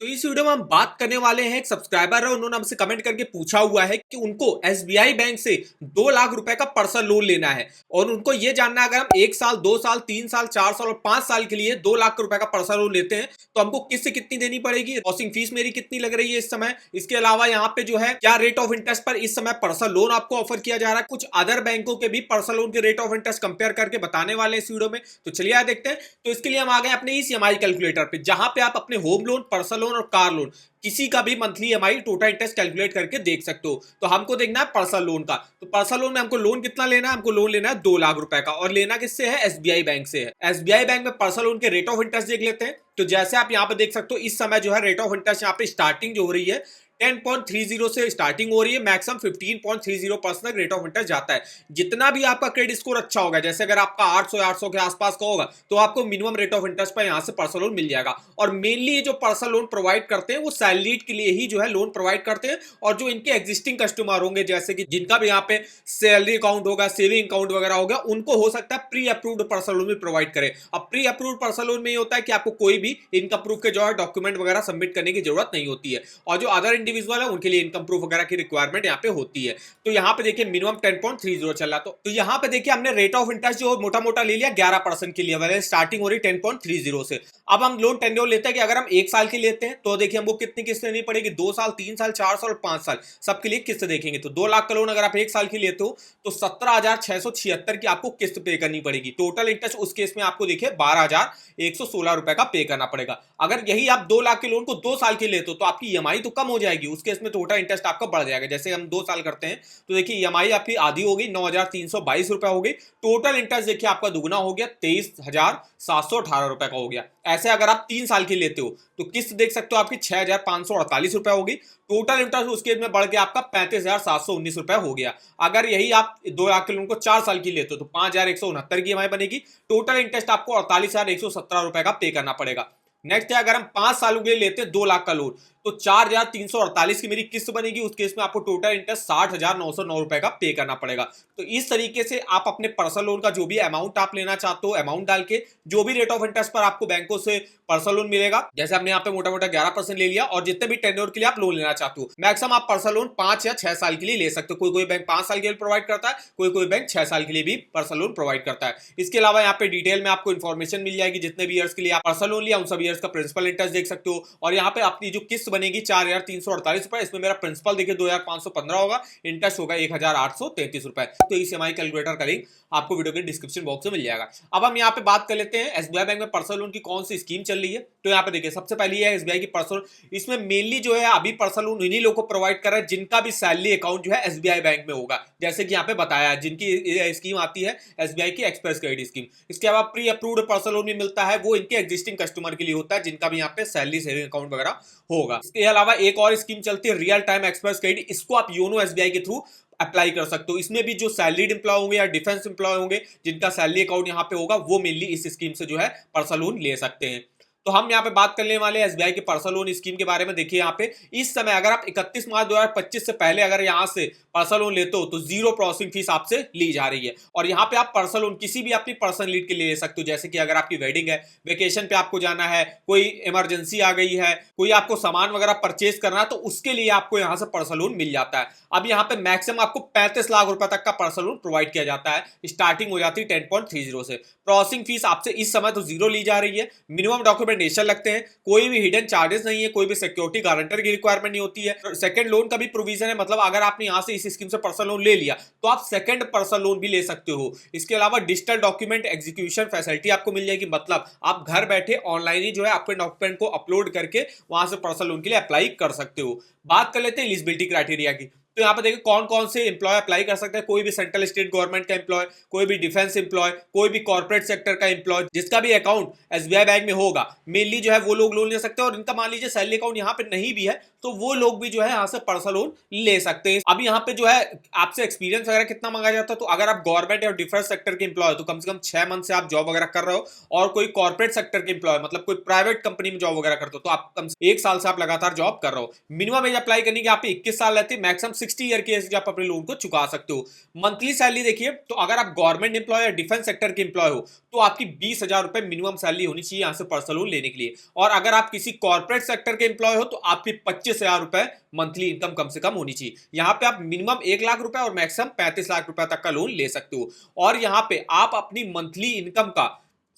तो इस वीडियो में हम बात करने वाले हैं। एक सब्सक्राइबर है, उन्होंने हमसे कमेंट करके पूछा हुआ है कि उनको एसबीआई बैंक से 2 लाख रुपए का पर्सनल लोन लेना है और उनको ये जानना है अगर हम 1 साल 2 साल 3 साल 4 साल और 5 साल के लिए 2 लाख रुपए का पर्सनल लोन लेते हैं तो हमको किस्त कितनी देनी पड़ेगी, प्रोसेसिंग फीस मेरी कितनी लग रही है इस समय। इसके अलावा यहाँ पे जो है क्या रेट ऑफ इंटरेस्ट पर इस समय पर्सनल लोन आपको ऑफर किया जा रहा है, कुछ अदर बैंकों के भी पर्सनल लोन के रेट ऑफ इंटरेस्ट कंपेयर करके बताने वाले इस वीडियो में। तो चलिए आगे देखते हैं। तो इसके लिए हम आ गए अपने इस ईएमआई कैलकुलेटर पे, जहां पे आप अपने होम लोन, पर्सनल लोन और कार लोन किसी का भी monthly EMI total interest calculate करके देख सकते हो। तो हमको देखना है पर्सनल लोन का। तो पर्सनल लोन में हमको लोन कितना लेना है, हमको लोन लेना है 2 लाख रुपए का और लेना किससे है, एसबीआई बैंक से है। एसबीआई बैंक में पर्सनल लोन के रेट ऑफ इंटरेस्ट देख लेते हैं। तो जैसे आप यहाँ पे देख सकते हो इस समय जो है रेट ऑफ इंटरेस्ट यहाँ पे स्टार्टिंग जो हो रही है 10.30 से स्टार्टिंग हो रही है, मैक्सिमम 15.30% तक रेट ऑफ इंटरेस्ट जाता है। जितना भी आपका क्रेडिट स्कोर अच्छा होगा, जैसे अगर आपका 800 के आसपास का होगा तो आपको मिनिमम रेट ऑफ इंटरेस्ट पर यहाँ से पर्सनल लोन मिल जाएगा। और मेनली जो पर्सनल लोन प्रोवाइड करते हैं वो सैलरीड के लिए ही जो है लोन प्रोवाइड करते हैं। और जो इनके एग्जिस्टिंग कस्टमर होंगे, जैसे कि जिनका भी यहाँ पे सैलरी अकाउंट होगा, सेविंग अकाउंट वगैरह होगा, उनको हो सकता है प्री अप्रूव्ड पर्सनल लोन भी प्रोवाइड करे। अब प्री अप्रूव्ड पर्सनल लोन में ये होता है कि आपको कोई भी इनकम प्रूफ के जो है डॉक्यूमेंट वगैरह सबमिट करने की जरूरत नहीं होती है। और जो अदर इंडिविजुअल है उनके लिए इनकम प्रूफ वगैरह की रिक्वायरमेंट यहाँ पे होती है। तो यहाँ पे देखिए मिनिमम 10.30 चल रहा। तो यहाँ पे देखिए हमने रेट ऑफ इंटरेस्ट जो मोटा मोटा ले लिया 11% के लिए, वैसे स्टार्टिंग हो रही 10.30 से। अब हम लोन टेन्योर लेते हैं कि अगर हम 1 साल की लेते हैं तो देखिए हमको कितनी किस्त देनी पड़ेगी, 2 साल 3 साल 4 साल और 5 साल सबके लिए किस्त देखेंगे। तो 2 लाख का लोन अगर आप 1 साल की लेते हो तो 17,676 की आपको किस्त पे करनी पड़ेगी। टोटल इंटरेस्ट उस केस में आपको देखिए 12,116 रुपए का पे करना पड़ेगा। अगर यही आप 2 लाख के लोन को 2 साल के लेते हो तो आपकी ईएमआई तो कम हो जाएगी, उस केस में टोटल इंटरेस्ट आपका बढ़ जाएगा। जैसे हम 2 साल करते हैं तो देखिए ईएमआई आपकी आधी हो गई, 9,322 रुपए हो गई। टोटल इंटरेस्ट देखिए आपका दुगना हो गया, 23,718 रुपए का हो गया। ऐसे अगर आप 3 साल की लेते हो तो किस्त देख सकते हो आपकी 6,548 रुपए होगी। टोटल इंटरेस्ट उस केस में बढ़ के आपका 35,719 रुपए हो गया। अगर यही आप 2 लाख के लोन को 4 साल की लेते हो तो 5,169 की ईएमआई बनेगी। टोटल इंटरेस्ट आपको 48,117 रुपए का पे करना पड़ेगा। नेक्स्ट है अगर हम 5 सालों के लिए लेते हैं 2 लाख का लोन तो 4,348 की मेरी किस्त बनेगी। उस केस में आपको टोटल इंटरेस्ट 60,909 रुपए का पे करना पड़ेगा। तो इस तरीके से आप अपने पर्सनल लोन का जो भी अमाउंट आप लेना चाहते हो, अमाउंट डाल के जो भी रेट ऑफ इंटरेस्ट पर आपको बैंकों से पर्सनल लोन मिलेगा, जैसे हमने यहाँ पे मोटा मोटा 11% ले लिया, और जितने भी टेन्योर के लिए आप लोन लेना चाहते हो मैक्सिमम आप पर्सनल लोन 5 या 6 साल के लिए ले सकते हो। कोई कोई बैंक 5 साल के लिए प्रोवाइड करता है, कोई कोई बैंक 6 साल के लिए भी पर्सनल लोन प्रोवाइड करता है। इसके अलावा यहाँ पे डिटेल में आपको इन्फॉर्मेशन मिल जाएगी, जितने भी ईयर्स के लिए आप पर्सनल लोन लिया उन सब ईयर्स का प्रिंसिपल इंटरेस्ट देख सकते हो। और यहाँ पे अपनी जो किस्त बनेगी 4,348 रुपए, इसमें मेरा प्रिंसिपल देखिए 2,515 होगा, इंटरेस्ट होगा 1,833 रुपए। तो इस ईएमआई कैलकुलेटर का लिंक आपको वीडियो के डिस्क्रिप्शन बॉक्स में मिल जाएगा। अब हम यहाँ पे बात कर लेते हैं एसबीआई बैंक में पर्सनल लोन की कौन सी स्कीम चल रही है। तो यहाँ पे देखिए सबसे पहली है एसबीआई की पर्सनल। इसमें मेनली जो है अभी पर्सनल लोन इन्हीं लोगों को प्रोवाइड कर रहा है जिनका भी सैलरी अकाउंट जो है एसबीआई बैंक में होगा, जैसे कि यहाँ पे बताया है जिनकी स्कीम आती है एसबीआई की एक्सप्रेस क्रेडिट स्कीम। इसके अलावा प्री अप्रूव्ड पर्सनल लोन भी मिलता है, वो इनके एग्जिस्टिंग कस्टमर के लिए होता है जिनका भी यहाँ पे सैलरी सेविंग अकाउंट वगैरह होगा। इसके अलावा एक और स्कीम चलती है रियल टाइम एक्सप्रेस क्रेडिट, इसको आप योनो एसबीआई के थ्रू अप्लाई कर सकते हो। इसमें भी जो सैलरीड एम्प्लॉय होंगे या डिफेंस एम्प्लॉय होंगे जिनका सैलरी अकाउंट यहाँ पे होगा वो मेनली इस स्कीम से जो है पर्सनल लोन ले सकते हैं। तो हम यहाँ पे बात करने वाले हैं एसबीआई के पर्सनल लोन स्कीम के बारे में। देखिए यहाँ पे इस समय अगर आप 31 मार्च 2025 से पहले अगर यहाँ से पर्सनल लोन लेते हो तो 0 प्रोसेसिंग फीस आपसे ली जा रही है। और यहाँ पे आप पर्सनल लोन किसी भी अपनी पर्सनल नीड के लिए ले सकते हो, जैसे कि अगर आपकी वेडिंग है, वेकेशन पे आपको जाना है, कोई इमरजेंसी आ गई है, कोई आपको सामान वगैरह परचेज करना है, तो उसके लिए आपको यहाँ से पर्सनल लोन मिल जाता है। अब यहाँ पे मैक्सिमम आपको 35 लाख रुपए तक का पर्सनल लोन प्रोवाइड किया जाता है। स्टार्टिंग हो जाती है 10.30 से। प्रोसेसिंग फीस आपसे इस समय तो 0 ली जा रही है। मिनिमम डॉक्यूमेंटेशन लगते हैं, कोई भी हिडन चार्जेस नहीं है, कोई भी सिक्योरिटी गारंटर की रिक्वायरमेंट नहीं होती है। सेकंड लोन का भी प्रोविजन है, मतलब अगर आपने यहाँ से इस स्कीम से पर्सनल लोन ले लिया तो आप सेकंड पर्सनल लोन भी ले सकते हो। इसके अलावा डिजिटल डॉक्यूमेंट एग्जीक्यूशन फैसिलिटी आपको मिल जाएगी, मतलब आप घर बैठे ऑनलाइन ही जो है अपने डॉक्यूमेंट को अपलोड करके वहां से पर्सनल लोन के लिए अप्लाई कर सकते हो। बात कर लेते हैं एलिजिबिलिटी क्राइटेरिया की। तो यहाँ पे देखिए कौन कौन से एम्प्लॉय अप्लाई कर सकते हैं। कोई भी सेंट्रल स्टेट गवर्नमेंट का एम्प्लॉय, कोई भी डिफेंस एम्प्लॉय, कोई भी कॉर्पोरेट सेक्टर का एम्प्लॉय जिसका भी अकाउंट एसबीआई बैंक में होगा मेनली जो है वो लोग लोन ले सकते हैं। और इनका मान लीजिए सैलरी अकाउंट यहाँ पे नहीं भी है तो वो लोग भी जो है यहाँ से पर्सनल लोन ले सकते हैं। अब यहाँ पे जो है आपसे एक्सपीरियंस वगैरह कितना मांगा जाता है, तो अगर आप गवर्नमेंट या डिफेंस सेक्टर के एम्प्लॉय हो तो कम से कम 6 मंथ से आप जॉब वगैरह कर रहे हो, और कोई कॉर्पोरेट सेक्टर के एम्प्लॉय मतलब कोई प्राइवेट कंपनी में जॉब वगैरह करते हो तो आप कम से 1 साल से आप लगातार जॉब कर रहे हो। मिनिमम एज अप्लाई करने की आप 21 साल रहती है, मैक्सिमम 60 ईयर के एज आप अपने लोन को चुका सकते हो। मंथली सैलरी देखिए तो अगर आप गवर्नमेंट एम्प्लॉय या डिफेंस सेक्टर के एम्प्लॉय हो तो आपकी 20,000 रुपए मिनिमम सैलरी होनी चाहिए यहाँ से पर्सनल लोन लेने के लिए। और अगर आप किसी कॉर्पोरेट सेक्टर के एम्प्लॉय हो तो आपकी 25,000 रुपए मंथली इनकम कम से कम होनी चाहिए। यहाँ पे आप मिनिमम 1 लाख रुपए और मैक्सिमम 35 लाख रुपए तक का लोन ले सकते हो। और यहाँ पे आप अपनी मंथली इनकम का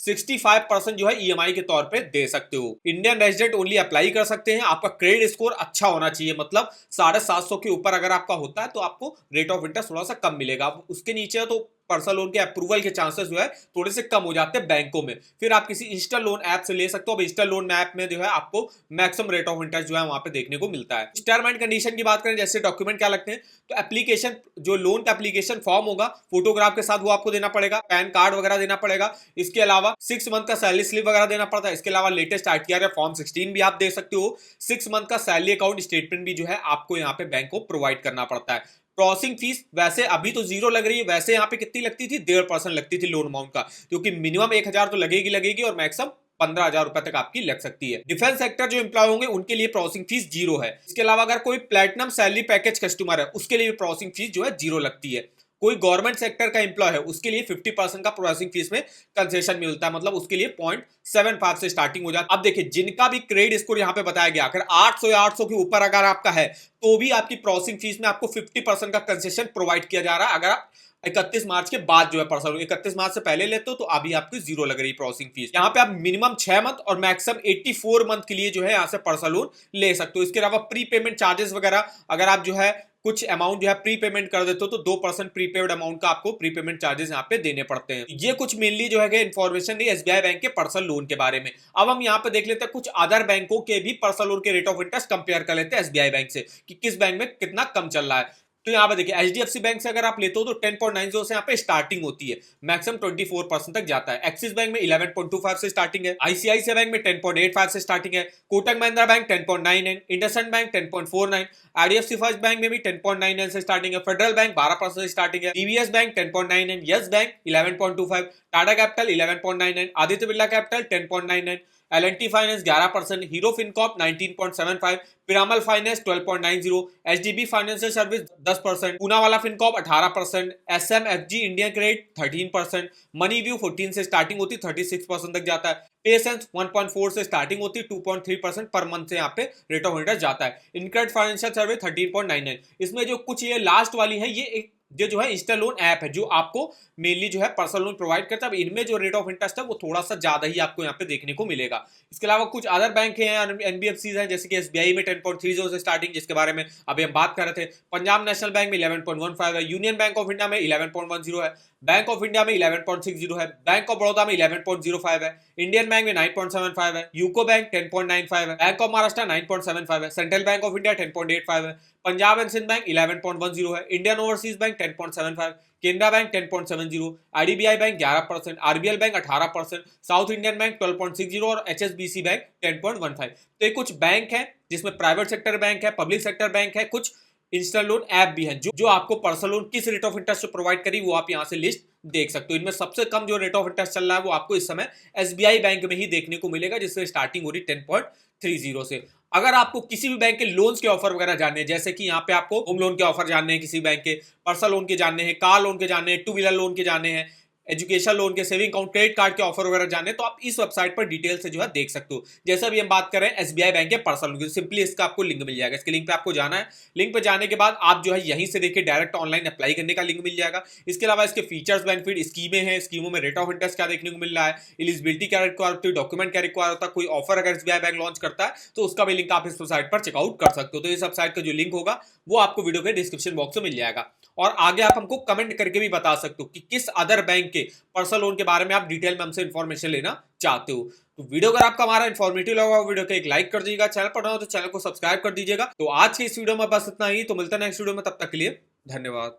65% जो है ईएमआई के तौर पे दे सकते हो। इंडियन रेजिडेंट ओनली अप्लाई कर सकते हैं। आपका क्रेडिट स्कोर अच्छा होना चाहिए, मतलब 750 के ऊपर अगर आपका होता है तो आपको रेट ऑफ इंटरेस्ट थोड़ा सा कम मिलेगा। उसके नीचे तो पर्सनल लोन के अप्रूवल के चांसेस जो है थोड़े से कम हो जाते हैं बैंकों में। फिर आप किसी इंस्टा लोन ऐप से ले सकते हो। अब इंस्टा लोन ऐप में जो है आपको मैक्सिमम रेट ऑफ इंटरेस्ट जो है वहां पे देखने को मिलता है। टर्म एंड कंडीशन की बात करें, जैसे डॉक्यूमेंट क्या लगते हैं, तो एप्लीकेशन जो लोन का एप्लीकेशन फॉर्म होगा फोटोग्राफ के साथ वो आपको देना पड़ेगा, पैन कार्ड वगैरह देना पड़ेगा। इसके अलावा 6 मंथ का सैलरी स्लिप वगैरह देना पड़ता है। इसके अलावा लेटेस्ट आरटीआर या फॉर्म 16 भी आप दे सकते हो। 6 मंथ का सैलरी अकाउंट स्टेटमेंट भी जो है आपको यहाँ पे बैंक को प्रोवाइड करना पड़ता है। प्रोसेसिंग फीस वैसे अभी तो 0 लग रही है, वैसे यहाँ पे कितनी लगती थी, 1.5% लगती थी लोन अमाउंट का, क्योंकि मिनिमम 1,000 तो लगेगी और मैक्सिमम 15,000 रुपए तक आपकी लग सकती है। डिफेंस सेक्टर जो एम्प्लॉय होंगे उनके लिए प्रोसेसिंग फीस 0 है। इसके अलावा अगर कोई प्लेटिनम सैलरी पैकेज कस्टमर है उसके लिए प्रोसेसिंग फीस जो है 0 लगती है। कोई गवर्नमेंट सेक्टर का एम्प्लॉय है उसके लिए 50% का प्रोसेसिंग फीस में कंसेशन मिलता है, मतलब उसके लिए 0.75 से स्टार्टिंग हो जाती है। अब देखिए जिनका भी क्रेडिट स्कोर यहाँ पे बताया गया, अगर 800 या 800 के ऊपर अगर आपका है तो भी आपकी प्रोसेसिंग फीस में आपको 50% का कंसेशन प्रोवाइड किया जा रहा है। अगर आप 31 मार्च के बाद जो है पर्सनल 31 मार्च से पहले लेते हो तो अभी आपको 0 लग रही प्रोसेसिंग फीस। यहाँ पे आप मिनिमम 6 मंथ और मैक्सिमम 84 मंथ के लिए जो है यहाँ से पर्सनल लोन ले सकते हो। इसके अलावा प्री पेमेंट चार्जेस वगैरह अगर आप जो है कुछ अमाउंट जो है प्री पेमेंट कर देते हो तो 2% प्रीपेड अमाउंट का आपको प्री पेमेंट चार्जेस यहाँ पे देने पड़ते हैं। ये कुछ मेनली जो है इन्फॉर्मेशन थी एसबीआई बैंक के पर्सनल लोन के बारे में। अब हम यहाँ पे देख लेते हैं कुछ अदर बैंकों के भी पर्सनल लोन के रेट ऑफ इंटरेस्ट कंपेयर कर लेते हैं एसबीआई बैंक से कि किस बैंक में कितना कम चल रहा है। तो यहाँ पे देखिए एचडीएफसी बैंक से अगर आप लेते हो तो 10.90 से यहाँ पे स्टार्टिंग होती है, मैक्सिमम 24% तक जाता है। एक्सिस बैंक में 11.25 से स्टार्टिंग है। आईसीआईसीआई बैंक में 10.85 से स्टार्टिंग है। Kotak Mahindra bank 10.99, IndusInd bank 10.49, IDFC first bank में भी 10.99 से स्टार्टिंग है। फेडरल बैंक 12% से स्टार्टिंग है। DBS bank 10.99, yes bank 11.25, Tata capital 11.99, Aditya Birla capital 10.99, L&T finance 11%, hero Fincorp 19.75, Piramal finance 12.90, HDB financial service 10%, Poonawalla Fincorp 18%, SMFG Indian credit 13%, money view 14 से स्टार्टिंग होती 36% तक जाता है। पेसेंस 1.4 से स्टार्टिंग होती 2.3% पर मंथ से यहाँ पे रेट ऑफ इंटरेस्ट जाता है। इनक्रेडिट फाइनेंशियल सर्विस 13.99। इसमें जो कुछ ये लास्ट वाली है ये एक जो है इंस्टा लोन ऐप है जो आपको मेनली जो है पर्सनल लोन प्रोवाइड करता है। इनमें जो रेट ऑफ इंटरेस्ट है वो थोड़ा सा ज्यादा ही आपको यहाँ पे देखने को मिलेगा। इसके अलावा कुछ अदर बैंक हैं, एनबीएफसी हैं, जैसे कि एसबीआई में 10.30 से स्टार्टिंग, जिसके बारे में अभी हम बात कर रहे थे। पंजाब नेशनल बैंक में 11.15 है। यूनियन बैंक ऑफ इंडिया में 11.10 है। बैंक ऑफ इंडिया में 11.60 है। बैंक ऑफ बड़ौदा में 11.05 है। इंडियन बैंक में 9.75 है। यूको बैंक 10.95 है। बैंक ऑफ महाराष्ट्र 9.75 है। सेंट्रल बैंक ऑफ इंडिया 10.85 है। पंजाब एंड सिंध बैंक 11.10 है। Indian overseas bank 10.75, Canara bank 10.70, IDBI bank 11%, RBL bank 18%, south Indian bank 12.60 और एचएसबीसी बैंक 10.15। तो ये कुछ बैंक है जिसमें प्राइवेट सेक्टर बैंक है, पब्लिक सेक्टर बैंक है, कुछ इंस्टा लोन ऐप भी है जो आपको पर्सनल लोन किस रेट ऑफ इंटरेस्ट से प्रोवाइड करी वो आप यहाँ से लिस्ट देख सकते हो। इनमें सबसे कम जो रेट ऑफ इंटरेस्ट चल रहा है वो आपको इस समय एसबीआई बैंक में ही देखने को मिलेगा, जिससे स्टार्टिंग हो रही 10.30 से। अगर आपको किसी भी बैंक के लोन्स के ऑफर वगैरह जानने हैं, जैसे कि यहाँ पे आपको होम लोन के ऑफर जानने हैं, किसी बैंक के पर्सनल लोन के जानने हैं, कार लोन के जानने हैं, 2 व्हीलर लोन के जानने हैं, एजुकेशन लोन के, सेविंग अकाउंट, क्रेडिट कार्ड के ऑफर वगैरह जाने तो आप इस वेबसाइट पर डिटेल से जो है देख सकते हो। जैसे अभी हम बात कर रहे हैं एसबीआई बैंक के पर्सनल लोन की, सिंपली इसका आपको लिंक मिल जाएगा। इसके लिंक पे आपको जाना है। लिंक पे जाने के बाद आप जो है यहीं से देखिए डायरेक्ट ऑनलाइन अप्लाई करने का लिंक मिल जाएगा। इसके अलावा इसके फीचर्स, बेनिफिट, स्कीमें हैं, स्कीमों में रेट ऑफ इंटरेस्ट क्या देखने को मिल रहा है, एलिजिबिलिटी क्या रिक्वायर होती है, डॉक्यूमेंट क्या रिक्वायर होता है, कोई ऑफर अगर एसबीआई बैंक लॉन्च करता है तो उसका भी लिंक आप इस वेबसाइट पर चेकआउट कर सकते हो। तो इस वेबसाइट का जो लिंक होगा वो आपको वीडियो के डिस्क्रिप्शन बॉक्स में मिल जाएगा। और आगे आप हमको कमेंट करके भी बता सकते हो कि किस अदर बैंक के पर्सनल लोन के बारे में आप डिटेल में हमसे इन्फॉर्मेशन लेना चाहते हो। तो वीडियो अगर आपका हमारा इन्फॉर्मेटिव लगा वीडियो को एक लाइक कर दीजिएगा, चैनल पर ना हो तो चैनल को सब्सक्राइब कर दीजिएगा। तो आज की इस वीडियो में बस इतना ही, तो मिलता है नेक्स्ट वीडियो में, तब तक के लिए धन्यवाद।